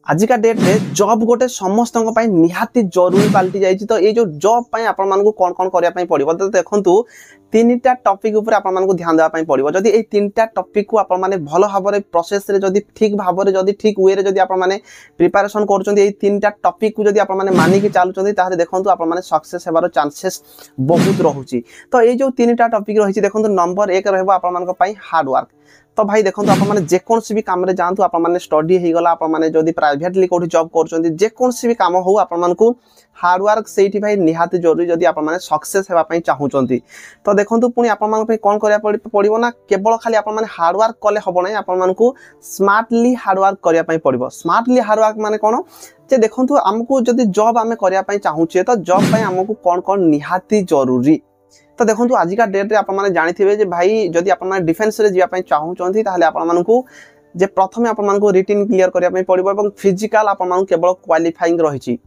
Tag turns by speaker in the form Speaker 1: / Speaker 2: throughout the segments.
Speaker 1: आजिका date रे job गोटे समस्त निहाती जरूरी पलटि जाइए। तो ये जो जॉब पाई आपण मानकु कौन कौन करने पड़ो तो देखु तीनटा टॉपिक ऊपर आपण मानकु ध्यान देवा पड़ो। जदि ये तीनटा टॉपिक को आपण माने भल भाव में प्रोसेस रे जदि ठीक भाव में जदि ठीक वे रे जदि आपण माने प्रिपरेशन करूछन ये तीनटा टॉपिक को जदि आपण माने मानिक चलुछन ताहे देखंतु आपण माने सक्सेस हेबार चांसेस बहुत रहुची। तो ये जो तीनटा टॉपिक रही देखंतु नंबर 1 रहबो आपण मानक पई हार्ड वर्क। तो भाई देखो आप जेकोसी भी कम जातु आप स्टडी हो गला आप प्राइवेटली कौटी जॉब कर जेकोसी भी कम हो आपको हार्डवर्क से भाई निहाती जरूरी जदि आप सक्सेस होगापी चाहूँगी। तो देखो पुणी आप कौन करा पड़ो ना केवल खाली आप हार्डवर्क कले हम ना आपको स्मार्टली हार्डवर्क करने पड़ो। स्मार्टली हार्डवर्क माने कौन जे देखो आमको जदि जॉब आम करने चाहूचे तो जॉब आमको कौन कौन निहाती जरूरी। तो देखो आजिका डेट रे आपने जानी जे भाई जदि आप डिफेन्स रे जावाई चाहूँगी ताहले आपको जे प्रथम आपको रिटिन क्लियर करने पड़ो फिजिकल आपको केवल क्वालिफाइंग रही।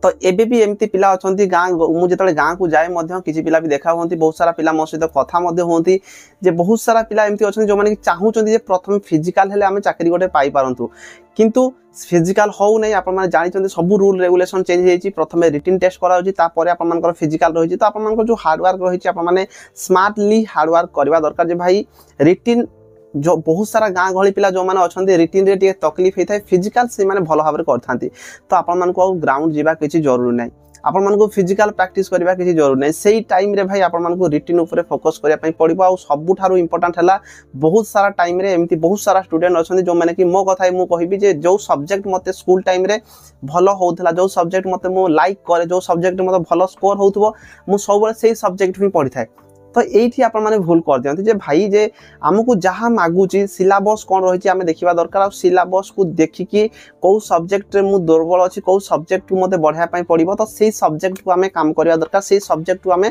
Speaker 1: तो एबे भी एमती पिला अच्छा गाँ मुझे गाँ को जाए किसी पिला भी देखा होती बहुत सारा पिला मो सहित कथा होती जे बहुत सारा पिला एमती अच्छा जो मैंने चाहूँगी प्रथम फिजिकल हेले आम चाकरी गोटे पाई पारंतु किंतु फिजिकल हो नहीं आप जानते सब रूल रेगुलेशन चेंज होती प्रथम रिटिन टेस्ट करापर आप फिजिकल रही। तो आप जो हार्डवर्क रही आप स्मार्टली हार्डवर्क करवा दरकार जे भाई रिटिन जो बहुत सारा गाँ गहली पिला जो मैंने अच्छा रिटिन रे तकलीफ होता है फिजिकल से भल भाव करते। तो आपको ग्राउंड जावा किसी जरूरी ना आपको फिजिकल प्रैक्टिस करवा किसी जरूरी ना से टाइम रे भाई आपको रिटिन उपर फोकस करने पड़ो। आ सबुठारु इंपोर्टेंट है बहुत सारा टाइम रे एमती बहुत सारा स्टूडेंट अच्छा जो मैंने कि मो कथा मुझे कहि जो सब्जेक्ट मत स्कूल टाइम रे भल होता जो सब्जेक्ट मत मु लाइक करे जो सब्जेक्ट मत भल स्कोर हो सब से सब्जेक्ट ही पढ़ी थाए। तो ये आप भूल कर दिखते जे भाई जे आमको जहाँ मागुची सिलेबस कौन रही आम देखा दरकार आ सिलेबस को देखिकी कौ सब्जेक्ट मु दुर्बल अच्छी कौ सब्जेक्ट को मत बढ़ाई पड़ो। तो से सब्जेक्ट को आम काम करवा दरकार से सब्जेक्ट को आम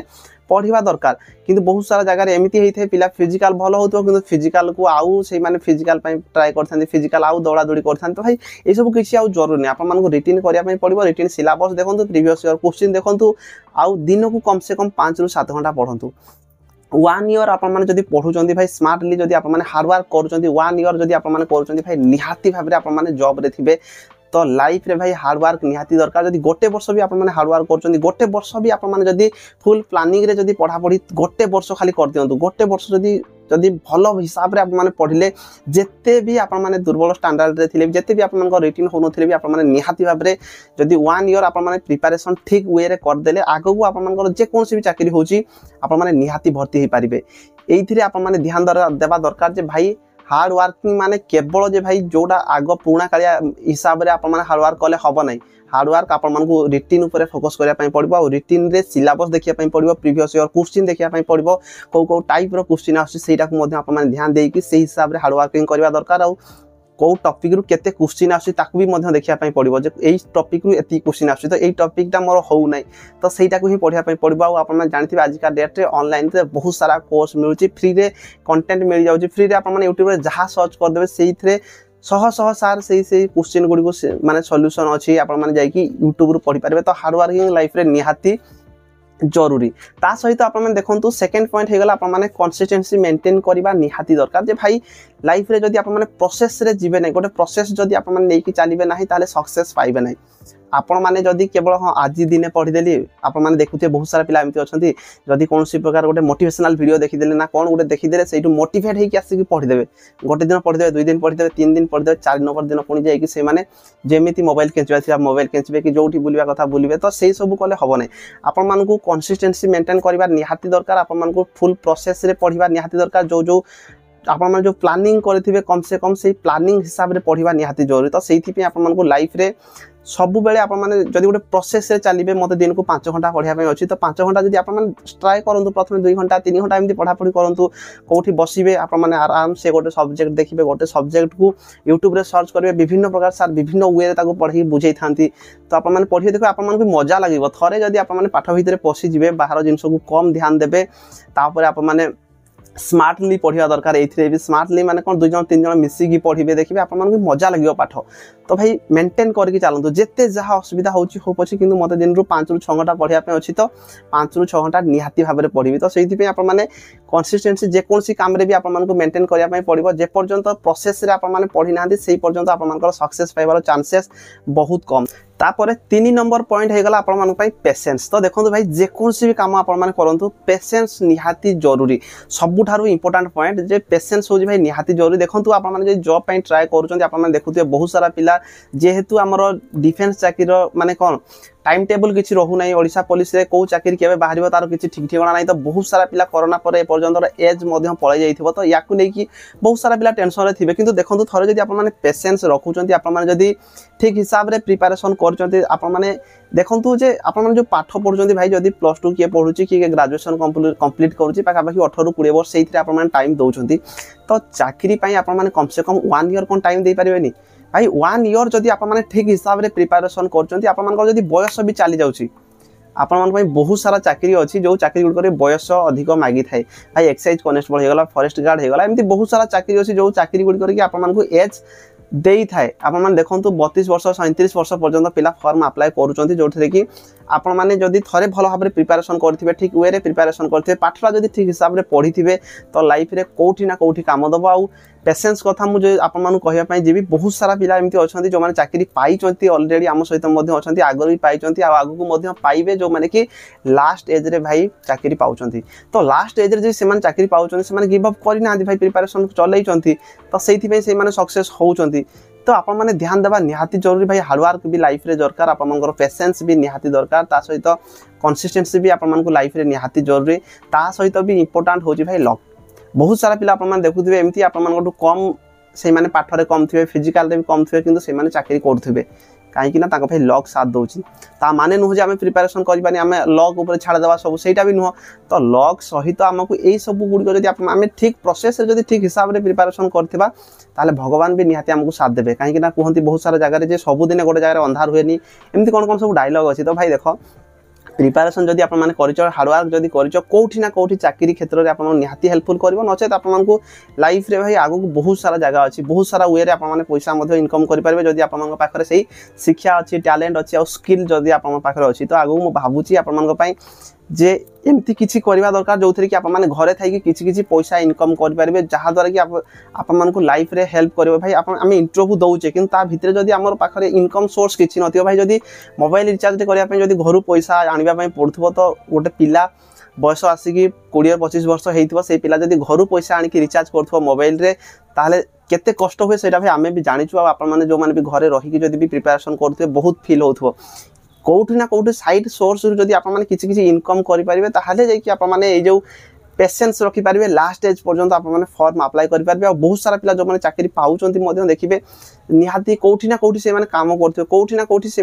Speaker 1: पढ़ा दरकार। किंतु बहुत सारा जगह एमती होता है पिला फिजिकल भल हो फिजिकल को आउ से फिजिकल ट्राए करते फिजिकल आउ दौड़ा दौड़ी करते। तो भाई ये सब किसी आउ जरूरी नहीं आपको रिटिन करने पड़ो। रिटिन सिलेबस देखो प्रीवियस ईयर क्वेश्चन देखो आउ दिन को कम से कम 5 ରୁ 7 घंटा पढ़ु 1 ईयर आप पढ़ुं भाई स्मार्टली जदि आप हार्डवर्क कर 1 ईयर जदि आप भाई निहाती भाव में आप जॉब रे थिबे। तो लाइफ रे भाई हार्डवर्क निहाती दरकार। जदि गोटे वर्ष भी आप हार्डवर्क कर गोटे वर्ष भी आप फुल प्लानिंग रे जदि पढ़ा पढ़ी गोटे वर्ष खाली कर दियंतु गोटे वर्ष जदि भल हिसाब रे आप पढ़िले जेते भी आप दुर्बल स्टैंडर्ड रे थिले जेते भी आप रिटिन हो नथिले भी आप निहाती भाव में जदि 1 ईयर आप प्रिपरेशन ठीक वे रे कर देले आगो को आप जेकोसी भी चाकरी होची आप निहाती भर्ती हो पारे। ये आप ध्यान देवा दरकार जे भाई हार्ड वर्किंग माने केवल जे भाई जोड़ा आग पुराणा कालिया हिसाब रे आप हार्डवर्क कले हम ना हार्डवर्क आपको रिटिन उपर फोकस करने पड़ो। और रिटिन रे सिलेबस देखा पड़ो प्रीवियस ईयर क्वेश्चन देखा पड़ो कौ टाइप रो क्वेश्चन आसटा ध्यान देकी से हिसाब से हार्डवर्किंग करवा दरकार। आ कौ टॉपिक रु केते क्वेश्चन आसू भी देखा पड़ो जे यही टॉपिक रु एति क्वेश्चन आसू तो यही टॉपिकटा मोर हो ना तो सहीटा को ही पढ़ा पड़ो। आप जानते आजिका डेट रे ऑनलाइन रे बहुत सारा कोर्स मिलूँ फ्री रे कंटेंट मिल जाऊँ फ्री रे आप यूट्यूब रे जहाँ सर्च करदे से शह शह सार से क्वेश्चन गुड़ी माने सॉल्यूशन अच्छी आप यूट्यूब रु पढ़ी पारे। तो हार्डवर्किंग लाइफ रे निहाती जरूरी। ता सहित आप देखो सेकेंड पॉइंट हो गला आप कंसिस्टेंसी मेंटेन करवा निहाती दरकार जे भाई लाइफ रे जदि आप प्रोसेस रे जीवे ना गोटे प्रोसेस जदि आप नहीं चलिए ना ताले सक्सेस पाइबे ना। आपण मैंने जदि केवल हाँ आज दिने पढ़ीदेली आप देखुए बहुत सारा पिला एमती अच्छा जदि कौन प्रकार गोटे मोटिवेशनल वीडियो देखीदे ना कौन गोटे देखीदे से मोटिवेट होकर आसिक पढ़ीदेवे गोटे दिन पढ़ीदेवे 2 दिन पढ़ीदेवे 3 दिन पढ़ीदेवे 4 नंबर दिन पुणी जाइए से जमी मोबाइल केंचवा थी मोबाइल केंचे कि जो बुलवा कथा बुलवे। तो से सब कले हम ना आपको कंसिस्टेंसी मेंटेन करवा निहाती दरकार आपको फुल प्रोसेस रे पढ़वा निहाती दरकार जो आप जो प्लानिंग करेंगे कम से कम से प्लानिंग हिसाब से पढ़वा निहाती जरूरी। तो से आपको लाइफ रे सब बेले आप जदि गोटे प्रोसेस रे चलिए मत दिन को 5 घंटा पढ़ाई अच्छी तो 5 घंटा जब आप ट्राए करूँ प्रथम 2 घंटा 3 घंटा एमती पढ़ापढ़ी करूँ कौटी बसवे आप आराम से गोटे सब्जेक्ट देखिए गोटे सब्जेक्ट को यूट्यूब रे सर्च करेंगे विभिन्न प्रकार सार विभिन्न वे पढ़ी बुझे था। तो आप पढ़िए देखो आप मजा लगे थे जदि आप पाठ भितर पशिजे बाहर जिनस को कम ध्यान देवे तापर आप स्मार्टली पढ़ा दरकार ये भी स्मार्टली माने कौन 2 जन 3 जन मिसिकी पढ़े देखिए आप मजा लगे पाठ तो भाई मेंटेन करके चलतु जिते जहाँ असुविधा हो पछे किंतु मत दिन 5 ରୁ 6 घंटा पढ़ाई अच्छी तो 5 ରୁ 6 घंटा निहाती भाव में पढ़ी तो से आपने कंसिस्टेंसी जेकोसी काम भी आपको मेंटेन करने पड़ो जेपर्यंत प्रोसेस पढ़ी ना से पर्यंत आप सक्सेस पाइबार चांसेस बहुत कम तापर 3 नंबर पॉइंट होगला आपण पेशेंस तो देखो भाई जेकोसी भी काम आपण करूँ पेशेंस निहाती जरूरी सबुठारु इंपोर्टेंट पॉइंट जे पेशेंस हो भाई निहाती जरूरी देखो आप जॉब पे ट्राए कर देखुए बहुत सारा पिला जेहेतु आमर डिफेन्स चाकरी माने कौन टाइम टेबल किसी रहू ना ओडिशा पुलिस रे को चाकरी केबे बाहर तार किसी ठीक ठिकाना नहीं तो बहुत सारा पिला कोरोना पर एपर्यंत एज पड़े जाइथिबो तो या नहीं बहुत सारा पिला टेंशन थे कि देखो थोड़े जब आप पेशेंस रखुंट आपड़ी ठीक हिसाब से प्रिपेरेसन कर देखु जे आप जो पाठ पढ़ुं भाई जब +2 किए पढ़ुची किए ग्रेजुएशन कंप्लीट करुँच पाखापाखि 18 ରୁ 20 वर्ष से टाइम दौरान तो चाकरी आप कम से कम 1 ईयर कौन टाइम दे पारे भाई 1 ईयर जदि आप ठीक हिसाब से प्रिपेरेसन कर बयस भी चली जाऊँगी आपण बहुत सारा चाकरी अच्छी जो चाकरी गुड़िक बयस अधिक मागी थाए भाई एक्साइज कनेस्टेबल होगा फॉरेस्ट गार्ड होगा एमती बहुत सारा चाकरी अच्छी जो चाकरी गुड़िक आपको एज दे थाए आपण देखो 32 वर्ष 37 वर्ष पर्यंत पिला फॉर्म अप्लाई करुँच जो कि आपण मैंने जदि थे भल भाव में प्रिपेरेसन करेंगे ठीक वे रे प्रिपेरेसन करेंगे पाठटा जदि ठीक हिसाब से पढ़ी थे तो लाइफ रे कोठी ना कोठी काम दब आउ पेशेंस कथा मुझे आपको कहवाई जी बहुत सारा पिला एमती अच्छा जो मैंने चाकरी पाई अलरेडी आम सहित अच्छा आगर भी पाई आगू पाइबे जो मैंने कि लास्ट एज रे भाई चाकरी पाँच तो लास्ट एज रे जो चाकरी पाँच गिव अप करना भाई प्रिपेरेसन चलते तो से सक्सेस होती तो आप मैंने ध्यान देवा निहाती जरूरी भाई हार्डवर्क भी लाइफ रे दरकार आपंकर पेशेंस भी निहाती दरकार ता सहित कंसिस्टेंसी भी आपको लाइफ रे निहाती जरूरी ता सहित भी इंपोर्टेंट हो भाई लक बहुत सारा पिला आप देखुए एमती आपको कम से माने पाठरे कम थे फिजिकाल भी कम थे कि से चाकरी करुवे कहीं भाई लक साथ दूसरी ता माने नुह आम प्रिपेरेसन करवानी आम लक उपर छाड़देवा सब सहीटा भी नुह तो लक सहित आमको यही सब गुड़िक जब आम ठीक प्रोसेस जब ठीक हिसाब से प्रिपेरेसन करथिबा ताले भगवान भी निहाती आमको साथ देवे कहीं कहते बहुत सारा जगह सबुदिन गोटे जगह अंधार हुए एमती कौन कौन सब डायलॉग अच्छी तो भाई देख प्रिपेरेसन जदि आपने हार्डवर्क जदि कौटी ना कौटी चाकरी क्षेत्र में आपको निहाती हेल्पफुल कर नचेत आपको लाइफ रे भाई आगू बहुत सारा जगह अच्छी बहुत सारा वे आपने पैसा इनकम करेंगे जदि आपको पाखे से शिक्षा अच्छी टैलेंट अच्छी और स्किल जदि आप पाखे अच्छी तो आगू मुझे आपंपाई जे एमती किसी करवा दरकार जो थी कि आप घरे थी किसी पैसा इनकम करेंगे जहाँद्वारा कि आप लाइफ रे हेल्प करेंगे भाई आम इंटरव्यू दौचे कि भितर जब आम पाखे इनकम सोर्स किसी न भाई जब मोबाइल रिचार्ज करने घर पैसा आने पड़ो तो गोटे पिला बयस आसिक 20-25 वर्ष होता से पिला जब घर पैसा आनिक रिचार्ज कर मोबाइल रे ताहले केते कष्ट हुए से भाई आम भी जाचु आपने जो मैंने भी घरे रहीकि जब भी प्रिपेरेसन करते बहुत फिल हो कौटी ना कौटी साइड सोर्स जब आप किसी इनकम करेंगे ताहले जाकि आपने जो पेशेंस रखिपारे लास्ट एज पर्यंत आपने फॉर्म अप्लाई करेंगे और बहुत सारा पिला जो मैंने चाकरी पाँच देखिए निहाती कौटी ना कौटी से काम करते कौटी ना कौटी से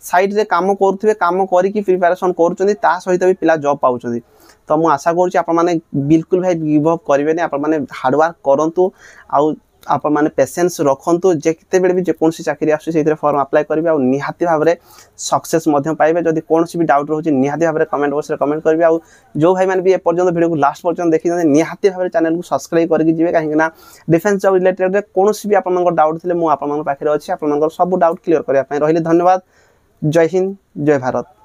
Speaker 1: साइड रे काम करुवे काम करके प्रिपेरेसन कर सहित भी पिला जॉब पाँच तो मुझे आशा करुँच बिल्कुल भाई गिव अप करेंगे आपने हार्डवर्क करूँ आउ आप मैंने पेशेंस रखु जिते भी जेकोसी चाकरी आसे फॉर्म अप्लाई करेंगे और निहाती भाव में सक्सेस पाइबे जब कौन भी डाउट रोचे निहाती भाव में कमेंट बॉक्स में कमेंट करेंगे और जो भाई मैंने भी एपर्यंत वीडियो को लास्ट पर्यंत देखी निहाती भाव में चैनल को सब्सक्राइब करके जी कहीं डिफेन्स जॉब रिलेटेड कौन भी आप डाउट थे मुझे पाखे अच्छी आप सब डाउट क्लीयर करने रही धन्यवाद जय हिंद जय भारत।